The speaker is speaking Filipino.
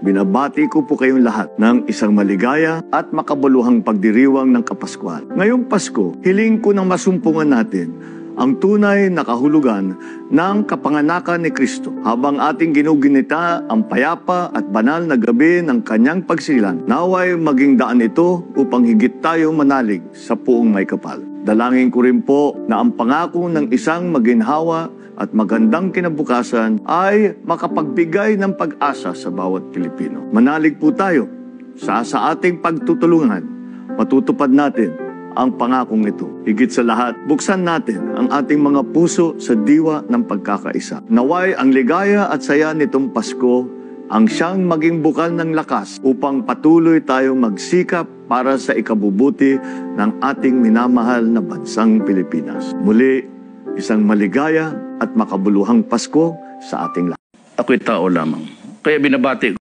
Binabati ko po kayong lahat ng isang maligaya at makabuluhang pagdiriwang ng Kapaskuhan. Ngayong Pasko, hiling ko nang masumpungan natin ang tunay na kahulugan ng kapanganakan ni Kristo habang ating ginuginita ang payapa at banal na gabi ng kanyang pagsilang. Naway maging daan ito upang higit tayo manalig sa puong may kapal. Dalangin ko rin po na ang pangako ng isang maginhawa at magandang kinabukasan ay makapagbigay ng pag-asa sa bawat Pilipino. Manalig po tayo sa ating pagtutulungan. Matutupad natin ang pangakong ito. Higit sa lahat, buksan natin ang ating mga puso sa diwa ng pagkakaisa. Naway ang ligaya at saya nitong Pasko ang siyang maging bukal ng lakas upang patuloy tayong magsikap para sa ikabubuti ng ating minamahal na bansang Pilipinas. Muli, isang maligaya at makabuluhang Pasko sa ating lahat. Ako'y tao lamang. Kaya binabati